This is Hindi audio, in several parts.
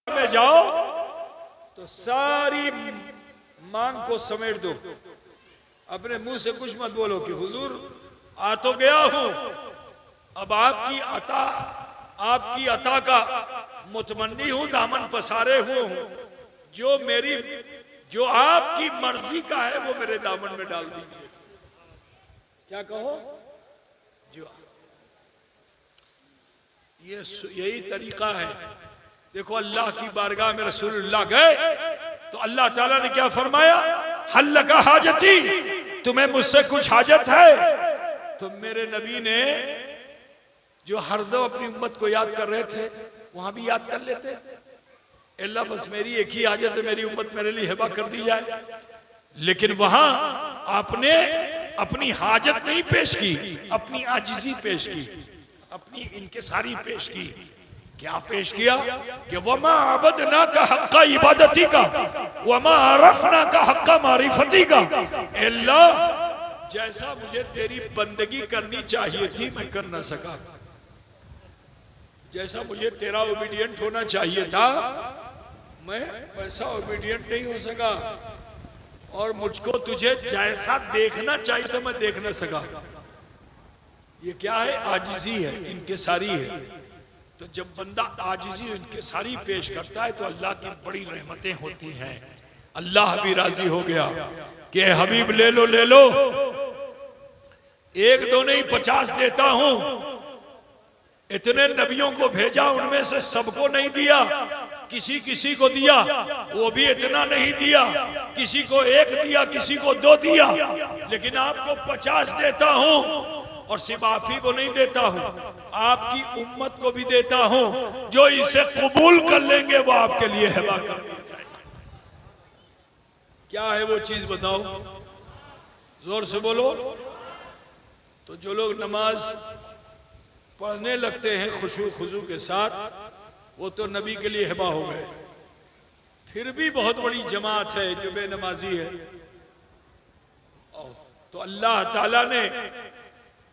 में जाओ तो सारी मांग को समेट दो, अपने मुंह से कुछ मत बोलो कि हुजूर आ तो गया हूं, अब आपकी अता का मुतमन्नी हूं, दामन पसारे हुए हूं, जो आपकी मर्जी का है वो मेरे दामन में डाल दीजिए। क्या कहो? जो यही तरीका है। देखो अल्लाह की बारगाह में रसूलुल्लाह गए तो अल्लाह ताला ने क्या फरमाया? हल का हाजती, तुम्हें मुझसे कुछ हाजत है? तो मेरे नबी ने जो हरदम अपनी उम्मत को याद कर रहे थे वहां भी याद कर लेते, अल्लाह बस मेरी एक ही हाजत है, मेरी उम्मत मेरे लिए हिबा कर दी जाए। लेकिन वहां आपने अपनी हाजत नहीं पेश की, अपनी आजिजी पेश की, अपनी इनकिसारी पेश की। क्या पेश किया कि वमा अबदना का हक्का इबादती का, वमा अरफना का हक्का मारिफती का। अल्लाह जैसा मुझे तेरी बंदगी करनी चाहिए थी मैं कर ना सका, जैसा मुझे तेरा ओबीडियंट होना चाहिए था मैं वैसा ओबीडियंट नहीं हो सका, और मुझको तुझे जैसा देखना चाहिए था मैं देख ना सका। ये क्या है? आजिजी है, इनकिसारी है। तो जब बंदा आजिजी इनकिसारी पेश करता है तो अल्लाह की बड़ी रहमतें होती हैं। अल्लाह भी राजी हो गया कि हबीब ले लो ले लो, एक दो नहीं 50 देता हूं। इतने नबियों को भेजा, उनमें से सबको नहीं दिया, किसी किसी को दिया, वो भी इतना नहीं दिया, किसी को 1 दिया, किसी को 2 दिया, लेकिन आपको 50 देता हूं। और सिर्फ आप ही को नहीं देता हूं, आपकी उम्मत को भी देता हूं। जो इसे कबूल कर लेंगे वो आपके लिए हिबा कर दिया जाएगा। क्या है वो चीज बताओ, जोर से बोलो। तो जो लोग नमाज पढ़ने लगते हैं खुशू खुजू के साथ, वो तो नबी के लिए हिबा हो गए। फिर भी बहुत बड़ी जमात है जो बेनमाजी है। तो अल्लाह ताला ने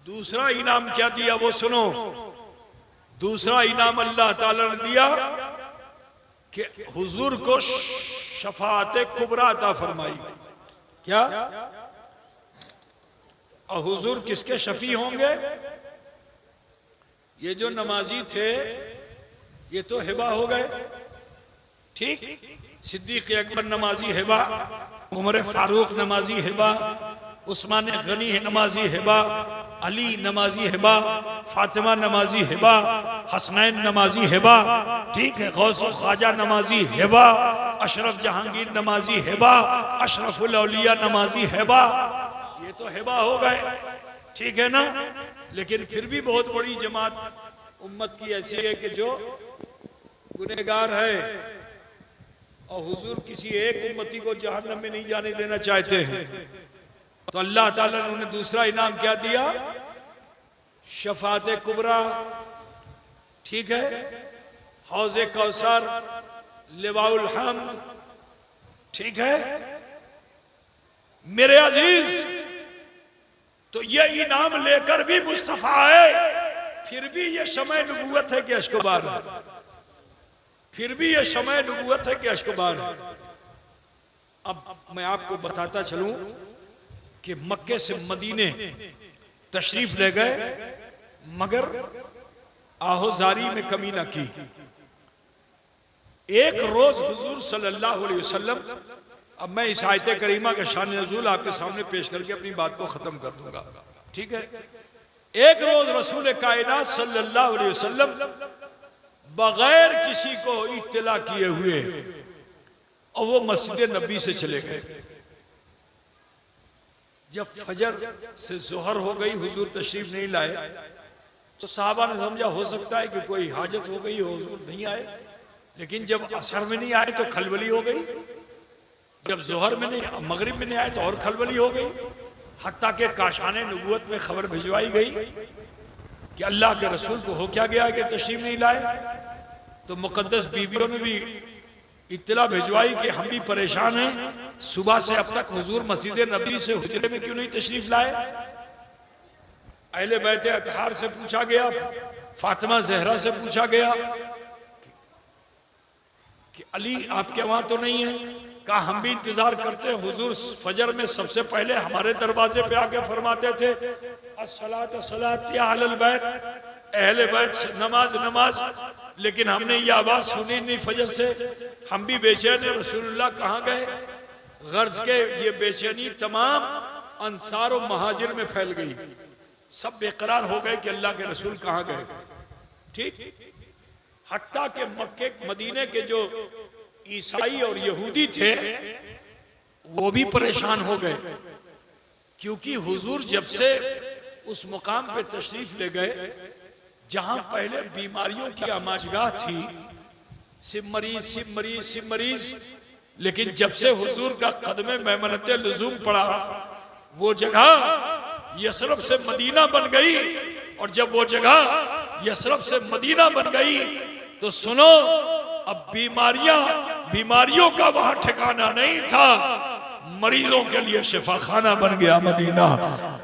दूसरा इनाम क्या दिया वो सुनो। दूसरा इनाम अल्लाह ताला ने दिया कि हुजूर को शफाअत कुबरा अता फरमाई। क्या? और हुजूर किसके शफी होंगे? ये जो नमाजी थे ये तो हिबा हो गए, ठीक। सिद्दीक अकबर नमाजी हिबा, उमर फारूक नमाजी हिबा, उस्मान गनी नमाजी हिबा, अली नमाजी हिबा, फातिमा नमाजी हिबा, हसनैन नमाजी हिबा, ठीक है। गौस ख्वाजा नमाजी हिबा, अशरफ जहांगीर नमाजी हिबा, अशरफुल औलिया नमाजी हिबा। ये तो हिबा हो गए, ठीक है ना। लेकिन फिर भी बहुत बड़ी जमात उम्मत की ऐसी है कि जो गुनहगार है, और हुजूर किसी एक उम्मती को जहन्नम में नहीं जाने देना चाहते हैं। तो अल्लाह ताला ने उन्हें दूसरा इनाम क्या दिया? शफाअत कुबरा, ठीक है। हौज़े कौसर, लिवाउल हम्द, ठीक है। मेरे अजीज, तो ये इनाम लेकर भी मुस्तफा है, फिर भी ये समय नबूवत है कि अश्कबार है, फिर भी ये समय नबूवत है कि अश्कबार है। अब मैं आपको बताता चलूं कि मक्के से मदीने तशरीफ ले गए, मगर आहोजारी में कमी न की। एक रोज हुजूर सल्लल्लाहु अलैहि वसल्लम, अब मैं इस आयत करीमा का शान नज़ूल आपके सामने पेश करके अपनी बात को खत्म कर दूंगा, ठीक है। एक रोज रसूल कायनात सल्लल्लाहु अलैहि वसल्लम बगैर किसी को इत्तला किए हुए और वो मस्जिद नबी से चले गए। जब फजर से जोहर हो गई, हुजूर तशरीफ नहीं लाए, तो साहबा ने समझा हो सकता है कि कोई हाजत हो गई हो, हुजूर नहीं आए। लेकिन जब असर में नहीं आए तो खलबली हो गई, जब जोहर में नहीं, मगरिब में नहीं आए तो और खलबली हो गई। हत्ता के काशाने नबूवत में खबर भिजवाई गई कि अल्लाह के रसूल को हो क्या गया कि तशरीफ नहीं लाए। तो मुकद्दस बीवियों ने भी इत्तला भिजवाई कि हम भी परेशान हैं, सुबह से अब तक हुजूर मस्जिद नबी से हुजरे में क्यों नहीं तशरीफ लाए। अहले बैत अतहार से पूछा गया, फातिमा जहरा से पूछा गया, कि अली आपके वहां तो नहीं है? कहा हम भी इंतजार करते हैं। हुजूर फजर में सबसे पहले हमारे दरवाजे पे आके फरमाते थे अस्सलात अस्सलात या अहल बैत, अहले बैत नमाज नमाज। लेकिन हमने ये आवाज सुनी नहीं फजर से, हम भी बेचैन है रसूलुल्लाह कहाँ गए। गर्ज के ये बेचैनी तमाम अंसार और महाजिर में फैल गई, सब बेकरार हो गए कि अल्लाह के रसूल कहाँ गए। ठीक, हत्ता के मक्के मदीने के जो ईसाई और यहूदी थे वो भी परेशान हो गए, क्योंकि हुजूर जब से उस मुकाम पे तशरीफ ले गए जहां पहले बीमारियों की आमाजगाह थी, सिर्फ मरीज सिर्फ मरीज सिर्फ मरीज, लेकिन जब से हुजूर का कदमे मैमनत लुज़ूम पड़ा वो जगह यसरब से मदीना बन गई। और जब वो जगह यसरब से मदीना बन गई तो सुनो, अब बीमारियों का वहां ठिकाना नहीं था, मरीजों के लिए शिफा खाना बन गया मदीना,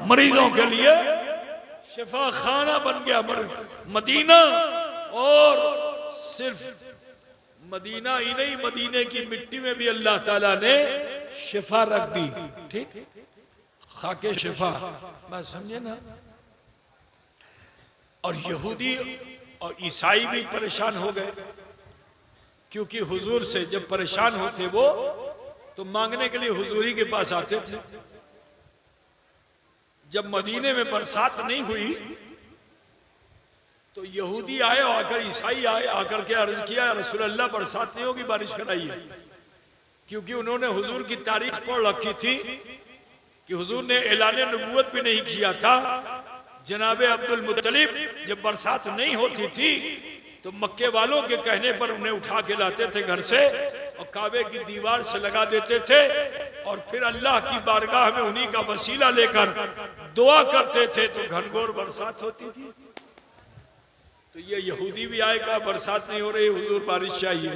मरीजों के लिए शिफा खाना बन गया मदीना। और सिर्फ मदीना ही नहीं, मदीने की मिट्टी में भी अल्लाह ताला ने शिफा रख दी। ठीक, खाके शिफा, बात समझे ना। और यहूदी और ईसाई भी परेशान हो गए, क्योंकि हुजूर से जब परेशान होते वो तो मांगने के लिए हुजूरी के पास आते थे। जब मदीने में बरसात नहीं हुई तो यहूदी आए और आकर ईसाई आए, आकर के अर्ज किया रसूल अल्लाह बरसात नहीं होगी, बारिश कराइए। क्योंकि उन्होंने हुजूर की तारीख पढ़ रखी थी कि हुजूर ने ऐलान नबूवत भी नहीं किया था। जनाबे अब्दुल मुत्तलिब जब बरसात नहीं होती थी तो मक्के वालों के कहने पर उन्हें उठा के लाते थे घर से और काबे की दीवार से लगा देते थे, और फिर अल्लाह की बारगाह में उन्हीं का वसीला लेकर दुआ करते थे तो घनघोर बरसात होती थी। तो ये यहूदी भी आए, कहा बरसात नहीं हो रही हुजूर बारिश चाहिए।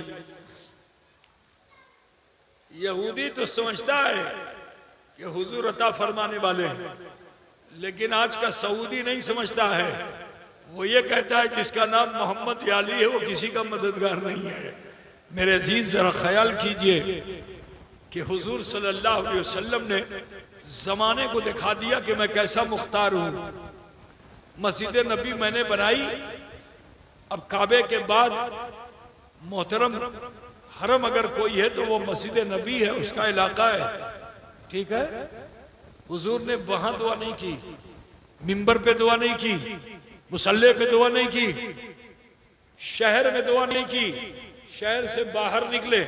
यहूदी तो समझता है कि हुजूर अता फरमाने वाले हैं, लेकिन आज का सऊदी नहीं समझता है। वो ये कहता है जिसका नाम मोहम्मद याली है वो किसी का मददगार नहीं है। मेरे अजीज जरा ख्याल कीजिए कि हुजूर सल्लल्लाहु अलैहि वसल्लम ने जमाने को दिखा दिया कि मैं कैसा मुख्तार हूँ। मस्जिद नबी मैंने बनाई, अब काबे के बाद मोहतरम हरम अगर कोई है तो वो मस्जिद नबी है, उसका इलाका है। ठीक है, हुजूर ने वहां दुआ नहीं की, मिंबर पे दुआ नहीं की, मुसल्ले पे दुआ नहीं की, शहर में दुआ नहीं की। शहर से बाहर निकले,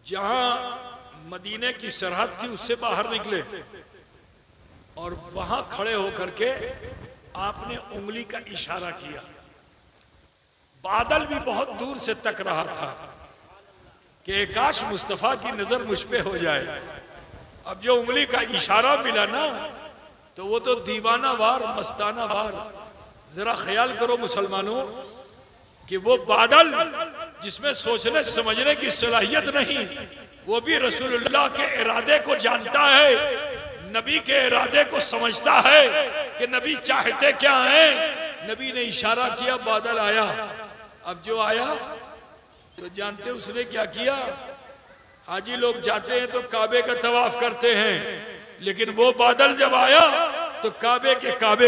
जहां मदीने की सरहद थी उससे बाहर निकले और वहां खड़े होकर के आपने उंगली का इशारा किया। बादल भी बहुत दूर से तक रहा था कि काश मुस्तफा की नजर मुझ पे हो जाए। अब जो उंगली का इशारा मिला ना तो वो तो दीवाना वार मस्ताना वार। जरा ख्याल करो मुसलमानों कि वो बादल जिसमें सोचने समझने की सलाहियत नहीं, वो भी रसूलुल्लाह के इरादे को जानता है, नबी के इरादे को समझता है कि नबी चाहते क्या हैं। नबी ने इशारा किया, बादल आया। अब जो आया तो जानते उसने क्या किया। हाजी लोग जाते हैं तो काबे का तवाफ करते हैं, लेकिन वो बादल जब आया तो काबे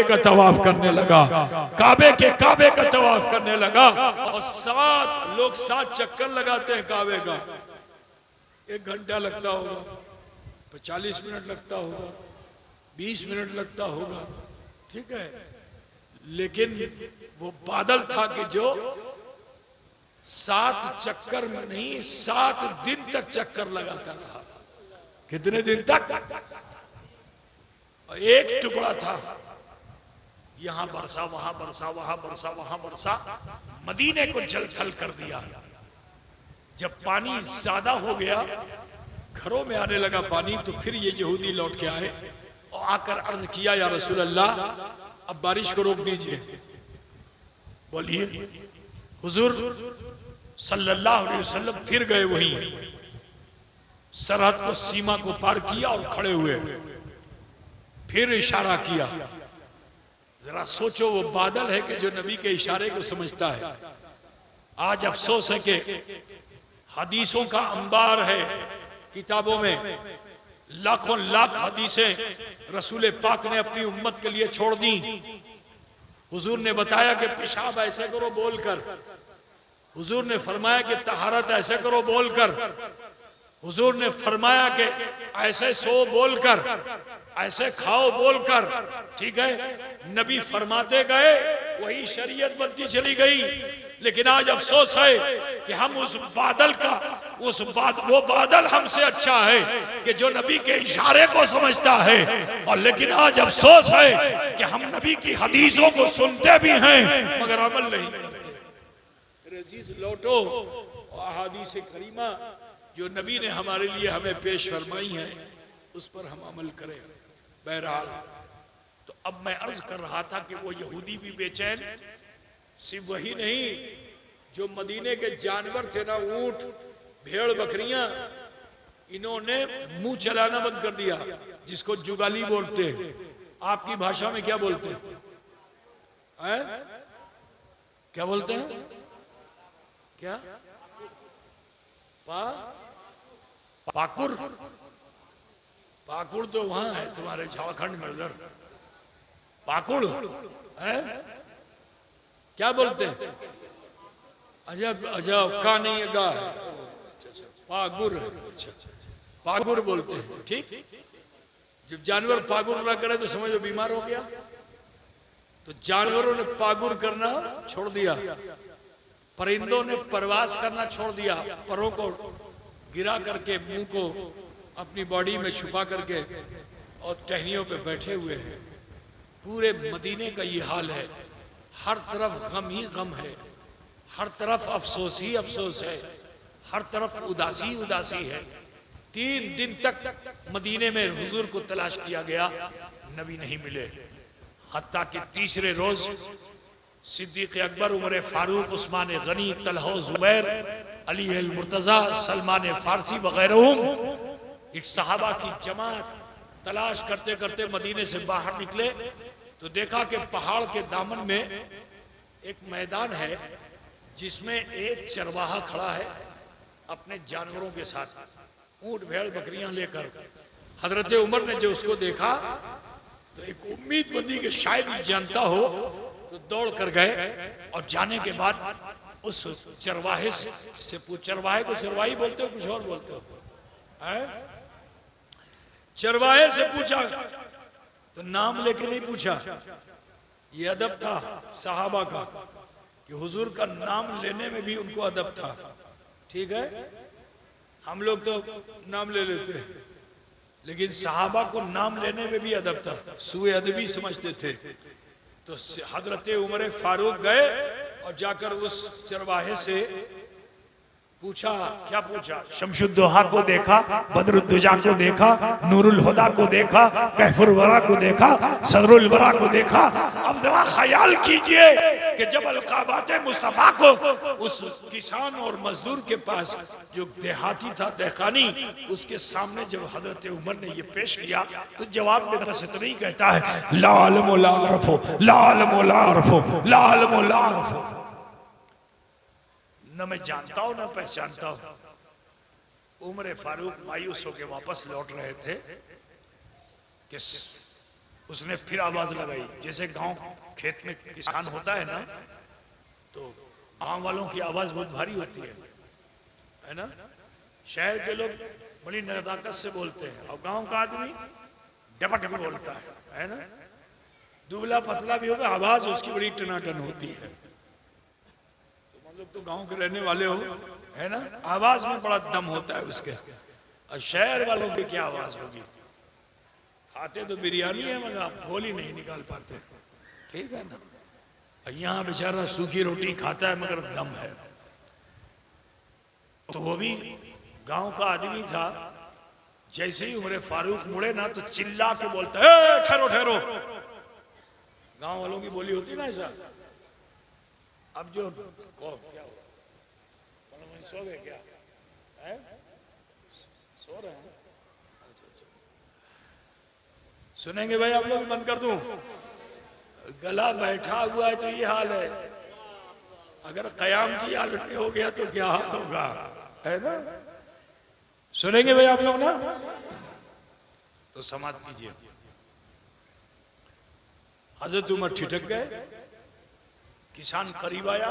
का तवाफ करने लगा, काबे का तवाफ करने लगा। और 7 चक्कर लगाते हैं काबे का। 1 घंटा लगता होगा, 40 मिनट लगता होगा, 20 मिनट लगता होगा। ठीक है, लेकिन वो बादल था कि जो 7 चक्कर में नहीं 7 दिन तक चक्कर लगाता रहा। कितने दिन तक? एक टुकड़ा था, यहां बरसा वहां बरसा वहां बरसा वहां बरसा, मदीने को जलथल कर दिया। जब पानी ज्यादा हो गया, घरों में आने लगा पानी, तो फिर ये यहूदी लौट के आए और आकर अर्ज किया, या रसूल अल्लाह अब बारिश को रोक दीजिए। बोलिए। हुजूर सल्लल्लाहु अलैहि वसल्लम फिर गए वहीं, सरहद को सीमा को पार किया और खड़े हुए, फिर इशारा किया। जरा सोचो, वो बादल है कि जो नबी के इशारे को समझता है। आज अफसोस है कि हदीसों का अंबार है किताबों में, लाखों लाख हदीसें रसूल पाक ने अपनी उम्मत के लिए छोड़ दी। हुजूर ने बताया कि पेशाब ऐसे करो बोलकर, हुजूर ने फरमाया कि तहारत ऐसे करो बोलकर, हुजूर ने फरमाया कि ऐसे सो बोलकर, ऐसे खाओ बोलकर, ठीक है। नबी फरमाते गए, वही शरीयत बनती चली गई। लेकिन आज अफसोस है कि हम उस बादल का वो बादल हमसे अच्छा है कि जो नबी के इशारे को समझता है। और लेकिन आज अफसोस है कि हम नबी की हदीसों को सुनते भी हैं मगर अमल नहीं करते। मेरे अजीज लौटो, अहादीस करीमा जो नबी ने हमारे लिए हमें पेश फरमाई है उस पर हम अमल करें। बहरहाल तो अब मैं अर्ज कर रहा था कि वो यहूदी भी बेचैन, सिर्फ वही नहीं, जो मदीने के जानवर थे ना, ऊंट भेड़ बकरियां, इन्होंने मुंह चलाना बंद कर दिया, जिसको जुगाली बोलते हैं। आपकी भाषा में क्या बोलते हैं? क्या बोलते हैं? क्या पाकुर? पाकुड़ तो वहां है तुम्हारे झारखंड में, उधर पाकुड़ है। क्या बोलते हैं? अजब अजब का नहीं है, गा है, पागुर है। अच्छा, पागुर बोलते हैं, ठीक। जब जानवर पागुर ना करे तो समझो बीमार हो गया। तो जानवरों ने पागुर करना छोड़ दिया, परिंदों ने परवास करना छोड़ दिया, परों को गिरा करके, मुंह को अपनी बॉडी में छुपा करके और टहनियों पे बैठे हुए हैं। पूरे मदीने का ये हाल है, हर तरफ गम ही गम है, हर तरफ अफसोस ही अफसोस है, हर तरफ उदासी उदासी है। 3 दिन तक मदीने में हुजूर को तलाश किया गया, नबी नहीं मिले। हत्ता कि तीसरे रोज सिद्दीक अकबर, उमर फारूक, उस्मान गनी, तलहा जुबैर, अली अल मुर्तजा, सलमान फारसी वगैरह एक सहाबा की जमात तलाश करते करते मदीने से बाहर निकले तो देखा कि पहाड़ के दामन में एक मैदान है जिसमें एक चरवाहा खड़ा है अपने जानवरों के साथ, ऊंट भेड़ बकरियां लेकर। हजरत उमर ने जो उसको देखा तो एक उम्मीद बंदी के शायद ही जानता हो, तो दौड़ कर गए और जाने के बाद उस चरवाहे से चरवाहे को चरवाही बोलते हो, कुछ और बोलते हो? चरवाहे से पूछा तो नाम लेके नहीं पूछा। ये अदब था सहाबा का कि हुजूर का नाम लेने में भी उनको अदब था, ठीक है। हम लोग तो नाम ले लेते हैं, लेकिन सहाबा को नाम लेने में भी अदब था, सुए अदबी समझते थे। तो हजरत उमर फारूक गए और जाकर उस चरवाहे से पूछा। क्या पूछा? शमशुद्दोहा को देखा, बदरुद्दुजा को देखा, नूरुल हुदा को देखा, कहफुर वरा को देखा, सदरुल वरा को देखा। अब जरा ख्याल कीजिए कि जब अलकाबात मुस्तफा को उस किसान और मजदूर के पास जो देहाती था, देखानी, उसके सामने जब हजरत उमर ने ये पेश किया तो जवाब में बस इतना ही कहता है, ला अलम ला अरफो, ला अलम ला अरफो, ला अलम ला अरफो। न मैं जानता हूं न पहचानता हूं। उमर फारूक मायूस होकर वापस लौट रहे थे कि उसने फिर आवाज लगाई। जैसे गांव खेत में किसान होता है ना, तो गांव वालों की आवाज बहुत भारी होती है ना। शहर के लोग बड़ी नजाकत से बोलते हैं और गांव का आदमी डपट के बोलता है ना। दुबला पतला भी होगा, आवाज उसकी बड़ी टनाटन होती है। लोग तो गांव के रहने वाले हो, है ना, आवाज में बड़ा दम होता है उसके। और शहर वालों की क्या आवाज होगी? खाते तो बिरयानी है मगर आप बोली नहीं निकाल पाते, ठीक है ना। यहाँ बेचारा सूखी रोटी खाता है मगर दम है। तो वो भी गांव का आदमी था। जैसे ही उमर फारूक मुड़े ना तो चिल्ला के बोलता है, ठहरो ठहरो। गांव वालों की बोली होती ना ऐसा। अब जो क्या हो, सो गए क्या है? सो रहे हैं? सुनेंगे भाई आप लोग? बंद कर दूं? गला बैठा हुआ है तो ये हाल है। अगर कयाम की हालत में हो गया तो क्या हाल होगा? है ना, सुनेंगे भाई आप लोग ना, तो समाप्त कीजिए। हजरत उमर ठिठक गए, किसान करीब आया,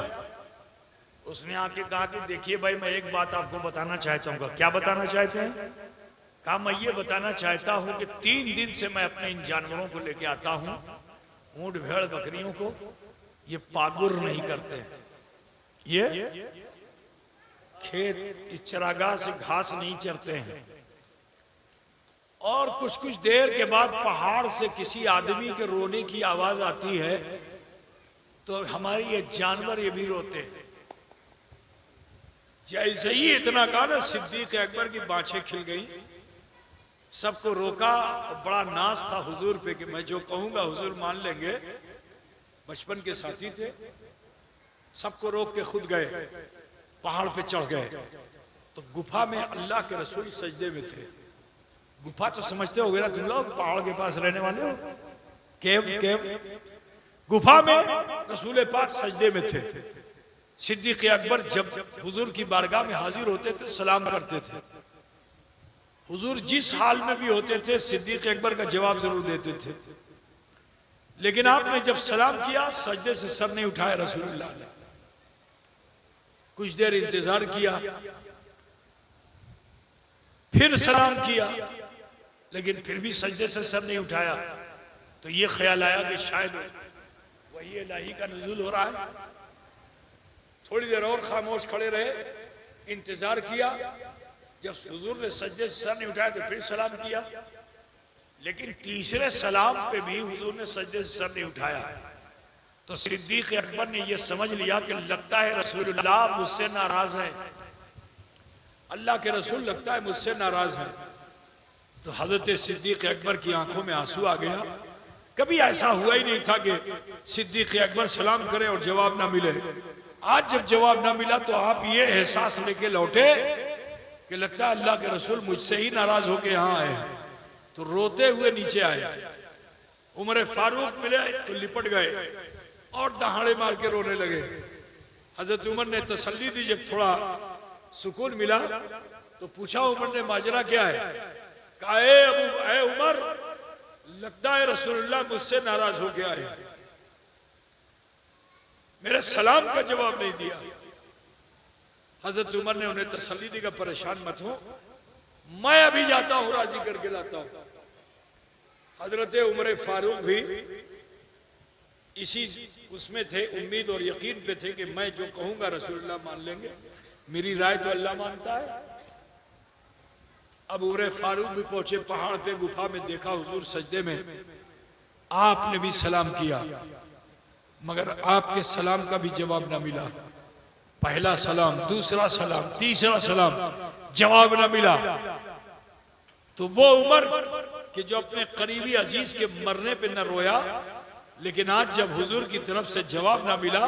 उसने आके कहा कि देखिए भाई मैं एक बात आपको बताना चाहता हूँ। क्या बताना चाहते हैं? कहा मैं ये बताना चाहता हूँ कि 3 दिन से मैं अपने इन जानवरों को लेके आता हूँ, ऊंट भेड़ बकरियों को, ये पागुर नहीं करते हैं, ये खेत इस चरागाह से घास नहीं चरते हैं। और कुछ कुछ देर के बाद पहाड़ से किसी आदमी के रोने की आवाज आती है, तो हमारे ये जानवर ये भी रोते हैं। जैसे ही इतना कहा ना, सिद्दीक अकबर की बाँछें खिल गई, सबको रोका। बड़ा नाज था हुजूर पे कि मैं जो कहूंगा हुजूर मान लेंगे। बचपन के साथी थे, सबको रोक के खुद गए, पहाड़ पे चढ़ गए। तो गुफा में अल्लाह के रसूल सजदे में थे। गुफा तो समझते होगे ना तुम लोग, पहाड़ के पास रहने वाले हो, केव। गुफा में रसूल पाक सजदे में थे। सिद्दीक अकबर जब हुजूर की बारगाह में हाजिर होते थे सलाम करते थे। हुजूर जिस हाल में भी होते थे सिद्दीक अकबर का जवाब जरूर देते थे, लेकिन आपने जब सलाम किया सजदे से सर नहीं उठाया रसूलुल्लाह ने। कुछ देर इंतजार किया, फिर सलाम किया, लेकिन फिर भी सजदे से सर नहीं उठाया। तो ये ख्याल आया कि शायद वही इलाही का नुज़ूल हो रहा है। थोड़ी देर और खामोश खड़े रहे, इंतजार किया। जब हुजूर ने सजदे से सर नहीं उठाया तो फिर सलाम किया, लेकिन तीसरे सलाम पे भी हुजूर ने सजदे से सर नहीं उठाया। तो सिद्दीक अकबर ने यह समझ लिया कि लगता है रसूलुल्लाह मुझसे नाराज है, अल्लाह के रसूल लगता है मुझसे नाराज है। तो हजरत सिद्दीक अकबर की आंखों में आंसू आ गया। कभी ऐसा हुआ ही नहीं था कि सिद्दीक अकबर सलाम करें और जवाब ना मिले। आज जब जवाब ना मिला तो आप ये एहसास लेके लौटे कि लगता है अल्लाह के रसूल मुझसे ही नाराज होके यहाँ आए हैं। तो रोते हुए नीचे आए। उमर फारूक मिले तो लिपट गए और दहाड़े मार के रोने लगे। हजरत उमर ने तसल्ली दी। जब थोड़ा सुकून मिला तो पूछा उमर ने माजरा क्या है? कहा ए उमर, लगता है रसूलुल्लाह मुझसे नाराज हो गया है, मेरे सलाम का जवाब नहीं दिया। हजरत उमर ने उन्हें तसल्ली दी, परेशान मत हो, मैं अभी जाता हूं, राजी करके लाता हूं। हजरत उमर फारूक भी इसी उसमें थे, उम्मीद और यकीन पे थे कि मैं जो कहूंगा रसूलुल्लाह मान लेंगे, मेरी राय तो अल्लाह मानता है। अब उमर फारूक भी पहुंचे पहाड़ पे, गुफा में देखा हुजूर सजदे में। आपने भी सलाम किया, मगर आपके सलाम का भी जवाब ना मिला। पहला सलाम, दूसरा सलाम, तीसरा सलाम, जवाब ना मिला। तो वो उमर कि जो अपने करीबी अजीज के मरने पे न रोया, लेकिन आज जब हुजूर की तरफ से जवाब ना मिला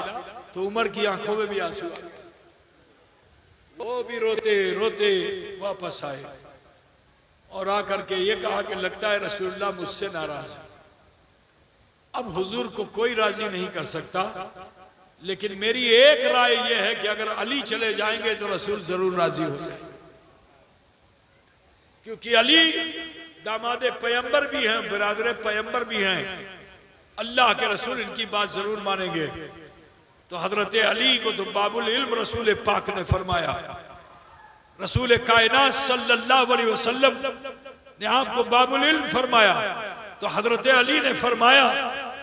तो उमर की आंखों में भी आंसू आ गए। वो भी रोते रोते वापस आए और आकर के ये कहा कि लगता है रसूलुल्लाह मुझसे नाराज है। अब हुजूर को कोई राजी नहीं कर सकता, लेकिन मेरी एक राय यह है कि अगर अली चले जाएंगे तो रसूल जरूर राजी हो जाए, क्योंकि अली दामादे पैगंबर भी हैं, बिरादर पैगंबर भी हैं, अल्लाह के रसूल इनकी बात जरूर मानेंगे। तो हजरत अली को तो बाबुल इल्म रसूल पाक ने फरमाया, रसूल कायनात सल्लल्लाहु अलैहि वसल्लम ने आपको बाबुल इल्म फरमाया। तो हजरत अली ने फरमाया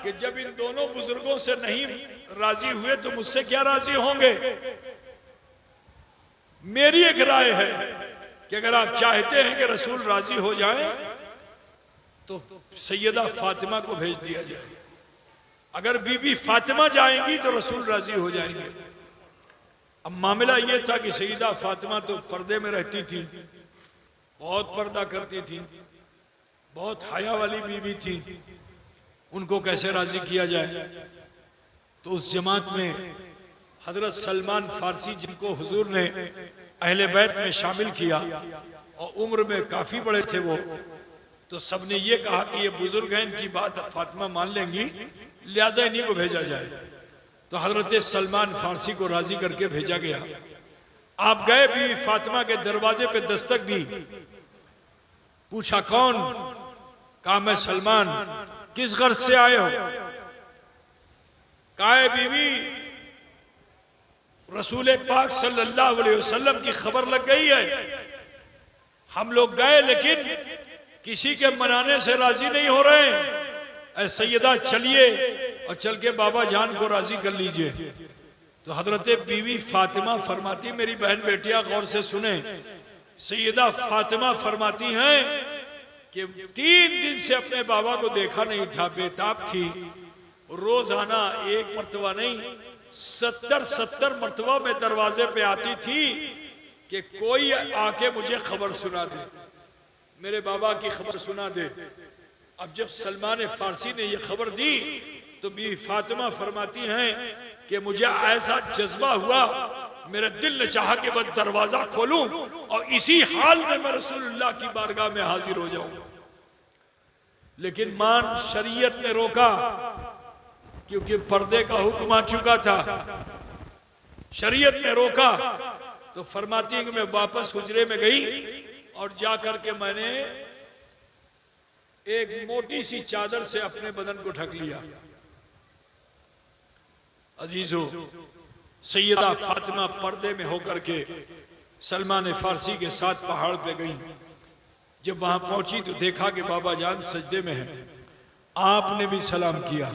कि जब इन दोनों बुजुर्गों से नहीं राजी हुए तो मुझसे क्या राजी होंगे। मेरी एक राय है कि अगर आप चाहते हैं कि रसूल राजी हो जाएं तो सैयदा फातिमा को भेज दिया जाए। अगर बीबी फातिमा जाएंगी तो रसूल राजी हो जाएंगे। अब मामला यह था कि सैयदा फातिमा तो पर्दे में रहती थी, बहुत पर्दा करती थी, बहुत हया वाली बीबी थी, उनको कैसे राजी किया जाए। तो उस जमात में हजरत सलमान फारसी, जिनको हुजूर ने अहले बैत में शामिल किया और उम्र में काफी बड़े थे वो, तो सबने ये कहा कि ये बुजुर्ग हैं, इनकी बात फातिमा मान लेंगी, लिहाजा इन्हीं को भेजा जाए। तो हजरत सलमान फारसी को राजी करके भेजा गया। आप गए, बीवी फातिमा के दरवाजे पे दस्तक दी, पूछा कौन? कहा मैं सलमान। किस गर्ज से आए हो? कहा बीवी रसूल पाक सल्लल्लाहु अलैहि वसल्लम की खबर लग गई है, हम लोग गए लेकिन किसी के मनाने से राजी नहीं हो रहे हैं। ऐ सैयदा चलिए और चल के बाबा जान को राजी कर लीजिए। तो हजरत बीवी फातिमा फरमाती, मेरी बहन बेटियां गौर से सुने, सैयदा फातिमा फरमाती हैं कि 3 दिन से अपने बाबा को देखा नहीं था, बेताब थी। रोजाना एक मर्तबा नहीं 70 मर्तबा में दरवाजे पे आती थी कि कोई आके मुझे खबर सुना दे, मेरे बाबा की खबर सुना दे। अब जब सलमान फारसी ने यह खबर दी तो बीवी फातिमा फरमाती हैं कि मुझे ऐसा जज्बा हुआ, मेरे दिल ने चाहा कि बस दरवाजा खोलूं और इसी हाल में मैं रसूलुल्लाह की बारगाह में हाजिर हो जाऊं। लेकिन मान शरीयत ने रोका, क्योंकि पर्दे का हुक्म आ चुका था। शरीयत ने रोका तो फरमाती है कि मैं वापस हुजरे में गई और जाकर के मैंने एक मोटी सी चादर से अपने बदन को ढक लिया। अजीजों, सैयदा फातिमा पर्दे में होकर के सलमान फारसी के साथ पहाड़ पे गई। जब वहां पहुंची तो देखा कि बाबा जान सजदे में है। आपने भी सलाम किया।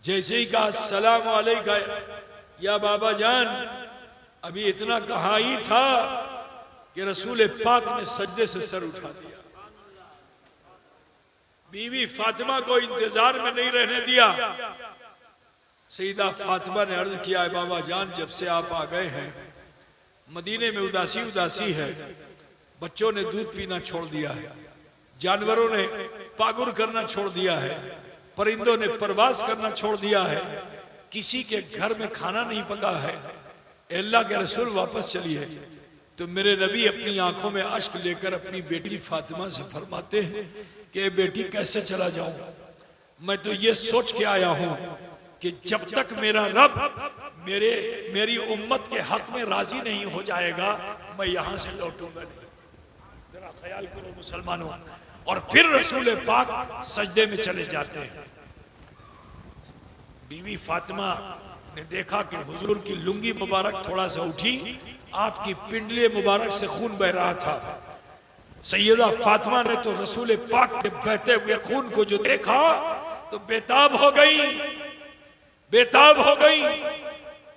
जैसे ही कहा सलाम अलैका या बाबा जान, अभी इतना कहा ही था कि रसूल पाक ने सजदे से सर उठा दिया। बीवी फातिमा को इंतजार में नहीं रहने दिया। सईदा फातिमा ने अर्ज किया, है बाबा जान, जब से आप आ गए हैं मदीने में उदासी उदासी है। बच्चों ने दूध पीना छोड़ दिया है, जानवरों ने पागुर करना छोड़ दिया है, परिंदों ने परवास करना छोड़ दिया है, किसी के घर में खाना नहीं पका है। अल्लाह के रसूल वापस चलिए। तो मेरे नबी अपनी आंखों में अश्क लेकर अपनी बेटी फातिमा से फरमाते हैं कि बेटी कैसे चला जाऊं, मैं तो ये सोच के आया हूं कि जब तक मेरा रब मेरी उम्मत के हक में राजी नहीं हो जाएगा मैं यहां से लौटूंगा नहीं। जरा ख्याल करो मुसलमानों। और फिर रसूल पाक सजदे में चले जाते हैं। बीवी फातिमा ने देखा कि हुजूर की लुंगी मुबारक थोड़ा सा उठी, आपकी पिंडली मुबारक से खून बह रहा था। सैयदा फातिमा ने तो रसूल पाक के बहते हुए खून को जो देखा तो बेताब हो गई, बेताब हो गई।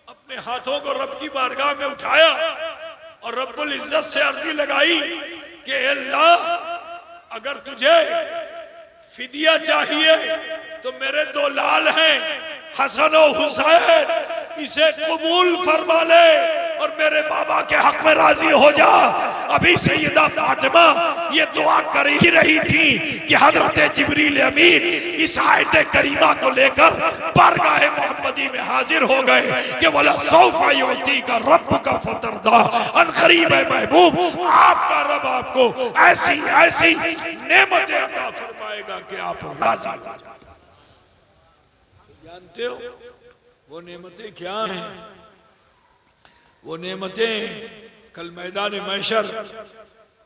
अपने हाथों को रब की बारगाह में उठाया और रब्बुल इज्जत से अर्जी लगाई कि अल्लाह, अगर तुझे फिदिया चाहिए तो मेरे 2 लाल हैं हसन और हुसैन, इसे कबूल फरमा ले और मेरे बाबा के हक में राजी हो जा। अभी सैयदा फातिमा ये दुआ कर ही रही थी कि हजरत जिब्रील अमीन इस आयत करीमा को लेकर बारगाह मोहम्मदी में हाजिर हो गए कि वला सौफा युती का रब का फतरदा अन करीब है महबूब, आपका रब आपको ऐसी ऐसी नेमतें अता फरमाएगा कि आप राजी हो जाए। जानते हो वो नेमतें क्या हैं? वो नेमतें कल मैदान महशर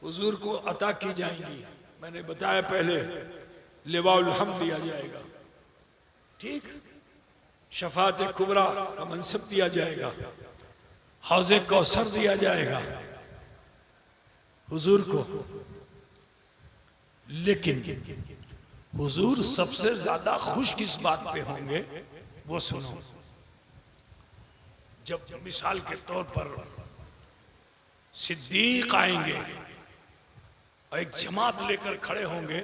हुजूर को अता की जाएंगी। मैंने बताया पहले, लिवाउल हम्द दिया जाएगा, ठीक, शफात कुबरा का मनसब दिया जाएगा, हौज़े कौसर दिया जाएगा हुजूर को। लेकिन हुजूर सबसे ज्यादा खुश किस बात पे होंगे वो सुनो। जब मिसाल के तौर पर सिद्दीक आएंगे और एक जमात लेकर खड़े होंगे,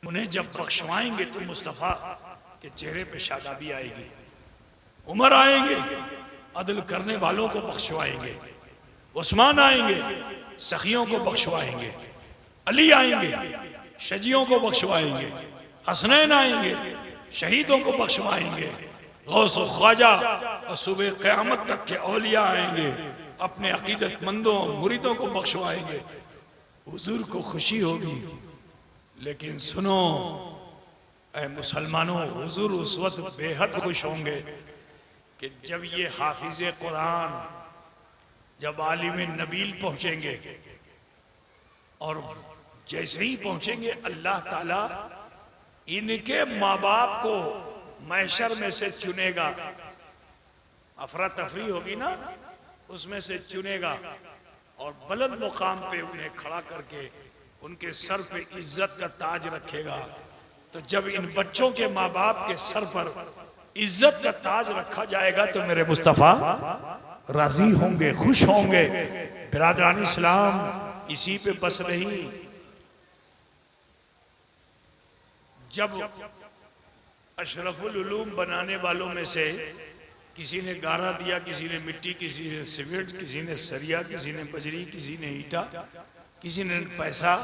उन्हें जब बख्शवाएंगे तो मुस्तफ़ा के चेहरे पे शादाबी आएगी। उमर आएंगे, अदल करने वालों को बख्शवाएंगे। उस्मान आएंगे, सखियों को बख्शवाएंगे। अली आएंगे, शजियों को बख्शवाएंगे। हसनैन आएंगे, शहीदों को बख्शवाएंगे। गौस और ख्वाजा और सुबह क़यामत तक के औलिया आएंगे, अपने अकीदतमंदों मुरीदों को बख्शवाएंगे। हुजूर को खुशी होगी। लेकिन सुनो ऐ मुसलमानों, हुजूर उस वक्त बेहद खुश होंगे कि जब ये हाफिज़े कुरान जब आलिम नबील पहुंचेंगे और जैसे ही पहुंचेंगे अल्लाह ताला इनके माँ बाप को महशर में से चुनेगा, अफरा तफरी होगी ना, उसमें से चुनेगा और बुलंद मुकाम पे उन्हें खड़ा करके उनके सर पे इज्जत का ताज रखेगा। तो जब इन बच्चों के माँ बाप के सर पर इज्जत का ताज रखा जाएगा तो मेरे मुस्तफ़ा राजी होंगे, खुश होंगे। बिरादरान इस्लाम इसी पे बस नहीं। जब अशरफुल उलूम बनाने वालों में से किसी ने गारा दिया, किसी ने मिट्टी, किसी ने सीमेंट, किसी ने सरिया, किसी ने बजरी, किसी ने ईटा, किसी ने पैसा,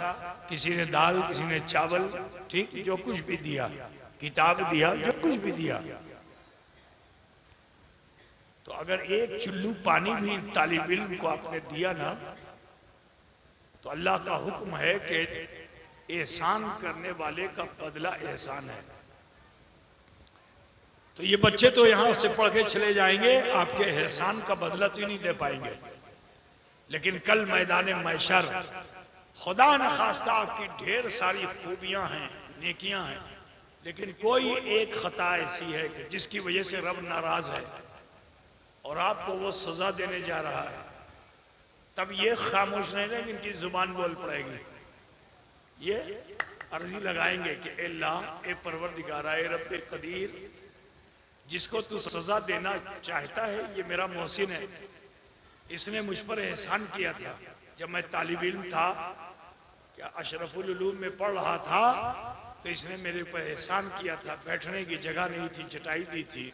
किसी ने दाल, किसी ने चावल, ठीक, जो कुछ भी दिया, किताब दिया, जो कुछ भी दिया, तो अगर एक चुल्लू पानी भी तालिब इल्म को आपने दिया ना, तो अल्लाह का हुक्म है कि एहसान करने वाले का बदला एहसान है। तो ये बच्चे तो यहां से पढ़ के चले जाएंगे, आपके एहसान का बदला तो नहीं दे पाएंगे, लेकिन कल मैदान महशर खुदा न खास्ता आपकी ढेर सारी खूबियां हैं, नेकियां हैं, लेकिन कोई एक खता ऐसी है कि जिसकी वजह से रब नाराज है और आपको वो सजा देने जा रहा है, तब ये खामोश नहीं रहेंगे, इनकी जुबान बोल पड़ेगी। ये अर्जी लगाएंगे कि अल्लाह, ए परवरदिगारा, ए रब्बे कदीर, जिसको तू सजा देना चाहता है ये मेरा मोहसिन है, इसने मुझ पर एहसान किया था। जब मैं तालिब इल्म था, क्या अशरफुल उलूम में पढ़ रहा था, तो इसने मेरे पर एहसान किया था। बैठने की जगह नहीं थी, चटाई दी थी,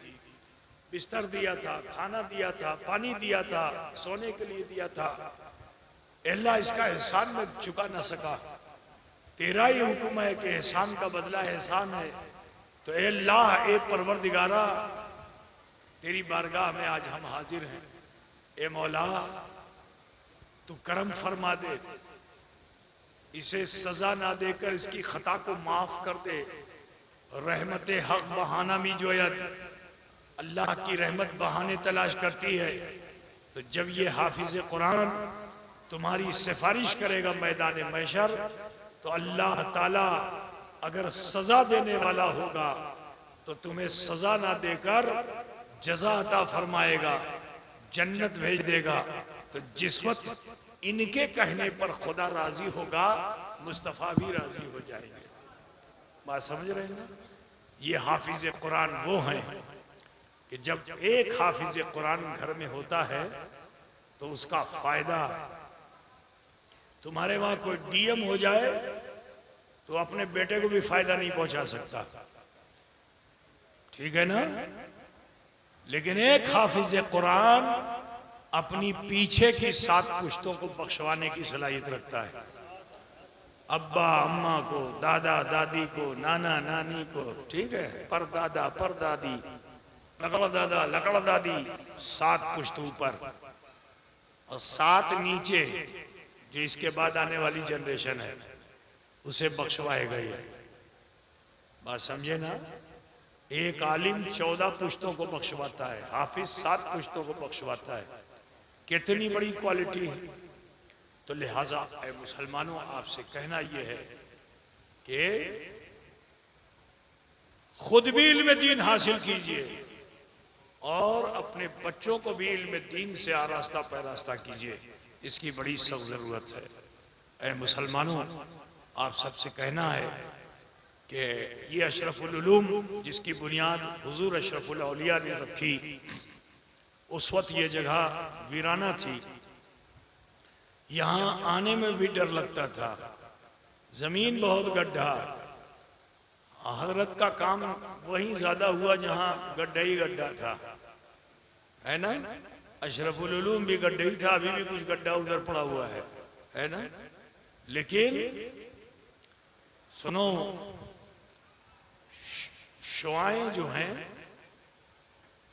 बिस्तर दिया था, खाना दिया था, पानी दिया था, सोने के लिए दिया था। अल्लाह, इसका एहसान मैं चुका ना सका, तेरा ही हुक्म है कि एहसान का बदला एहसान है। तो ए अल्लाह, ए परवरदिगारा, तेरी बारगाह में आज हम हाजिर हैं। ए मौला, तू करम फरमा दे, इसे सजा ना देकर इसकी खता को माफ कर दे। रहमत हक बहाना मी जोयत, अल्लाह की रहमत बहाने तलाश करती है। तो जब ये हाफिज कुरान तुम्हारी सिफारिश करेगा मैदान महशर, तो अल्लाह ताला अगर सजा देने वाला होगा तो तुम्हें सजा ना देकर जजा अता फरमाएगा, जन्नत भेज देगा। तो जिस वक्त इनके कहने पर खुदा राजी होगा, मुस्तफ़ा भी राजी हो जाएंगे। बात समझ रहे हैं ना? ये हाफिज कुरान वो हैं कि जब एक हाफिज कुरान घर में होता है तो उसका फायदा, तुम्हारे वहां कोई डीएम हो जाए तो अपने बेटे को भी फायदा नहीं पहुंचा सकता, ठीक है ना? लेकिन एक हाफिज कुरान अपनी पीछे की 7 पुश्तों को बख्शवाने की सलाहियत रखता है। अब्बा अम्मा को, दादा दादी को, नाना नानी को, ठीक है, परदादा परदादी, लकड़ दादा लकड़ दादी, 7 पुश्त ऊपर और 7 नीचे, जो इसके बाद आने वाली जनरेशन है उसे बख्शवाएगा। ये बात समझे ना? एक आलिम 14 पुश्तों को बख्शवाता है, हाफिज 7 पुश्तों को बख्शवाता है। कितनी बड़ी क्वालिटी है। तो लिहाजा ऐ मुसलमानों, आपसे कहना यह है कि खुद भी इल्म दीन हासिल कीजिए और अपने बच्चों को भी इल्म दीन से आरास्ता पैरास्ता कीजिए, इसकी बड़ी सख्त जरूरत है। ऐ मुसलमानों, आप सबसे कहना है कि ये अशरफुल उलूम जिसकी बुनियाद हुजूर अशरफुल औलिया ने रखी, उस वक्त ये जगह वीराना थी, यहाँ आने में भी डर लगता था, जमीन बहुत गड्ढा। हजरत का काम वहीं ज्यादा हुआ जहाँ गड्ढा ही गड्ढा था, है ना? अशरफुल उलूम भी गड्ढा ही था, अभी भी कुछ गड्ढा उधर पड़ा हुआ है ना? लेकिन सुनो, शुआएं जो हैं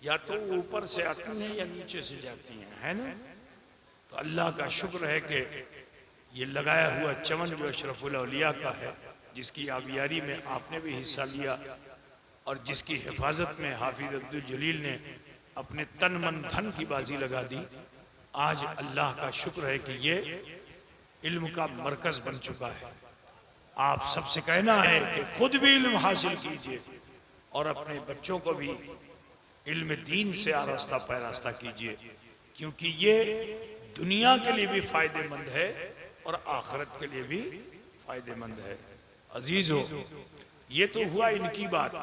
या तो ऊपर से आती हैं या नीचे से जाती हैं, है ना? तो अल्लाह का शुक्र है कि ये लगाया हुआ चमन जो अशरफुल औलिया का है, जिसकी आबियारी में आपने भी हिस्सा लिया और जिसकी हिफाजत में हाफिज अब्दुल जलील ने अपने तन मन धन की बाजी लगा दी, आज अल्लाह का शुक्र है कि ये इल्म का मरकज बन चुका है। आप सबसे कहना है कि खुद भी इल्म हासिल कीजिए और अपने बच्चों को भी इल्म दीन से आरास्ता पैरास्ता कीजिए, क्योंकि ये दुनिया के लिए भी फायदेमंद है और आखिरत के लिए भी फायदेमंद है। अजीजों, ये तो हुआ इनकी बात।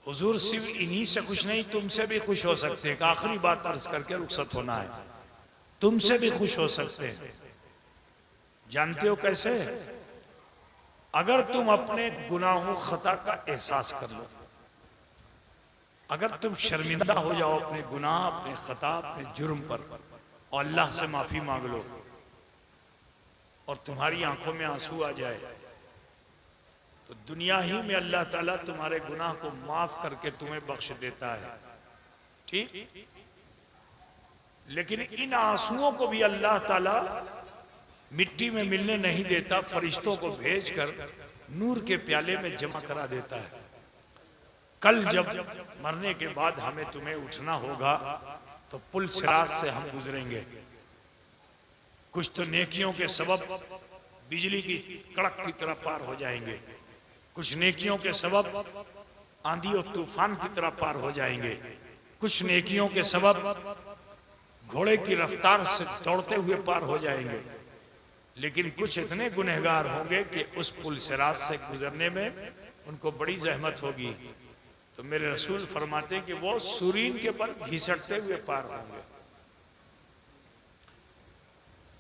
हुजूर सिर्फ इन्हीं से खुश नहीं, तुमसे भी खुश हो सकते हैं। आखिरी बात अर्ज करके रुखसत होना है। तुमसे भी खुश हो सकते हैं। जानते हो कैसे? अगर तुम अपने गुनाहों खता का एहसास कर लो, अगर तुम शर्मिंदा हो जाओ अपने गुनाह, अपने खता, अपने जुर्म पर और अल्लाह से माफी मांग लो और तुम्हारी आंखों में आंसू आ जाए, तो दुनिया ही में अल्लाह ताला तुम्हारे गुनाह को माफ करके तुम्हें बख्श देता है। ठीक? लेकिन इन आंसुओं को भी अल्लाह ताला मिट्टी में मिलने नहीं देता, फरिश्तों को भेजकर नूर के प्याले में जमा करा देता है। कल जब मरने के बाद हमें तुम्हें उठना होगा तो पुल सिरात से हम गुजरेंगे। कुछ तो नेकियों के सबब बिजली की कड़क की तरह पार हो जाएंगे, कुछ नेकियों के सबब आंधी और तूफान की तरह पार हो जाएंगे, कुछ नेकियों के सबब घोड़े की रफ्तार से दौड़ते हुए पार हो जाएंगे, लेकिन कुछ इतने गुनहगार होंगे कि उस पुल सिरात से गुजरने में उनको बड़ी जहमत होगी। तो मेरे रसूल फरमाते हैं कि वो सूरीन के बल घिसटते हुए पार होंगे।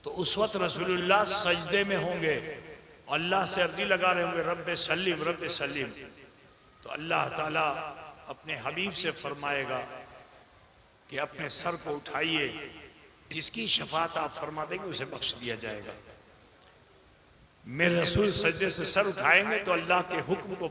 तो उस वक्त रसूलुल्लाह सजदे में होंगे, अल्लाह से अर्जी लगा रहे होंगे, रब्बे सल्लिम रब्बे सल्लिम। तो अल्लाह ताला अपने हबीब से फरमाएगा कि अपने सर को उठाइए, जिसकी शफात आप फरमा देंगे उसे बख्श दिया जाएगा। मेरे रसूल सजदे से सर उठाएंगे तो अल्लाह के हुक्म को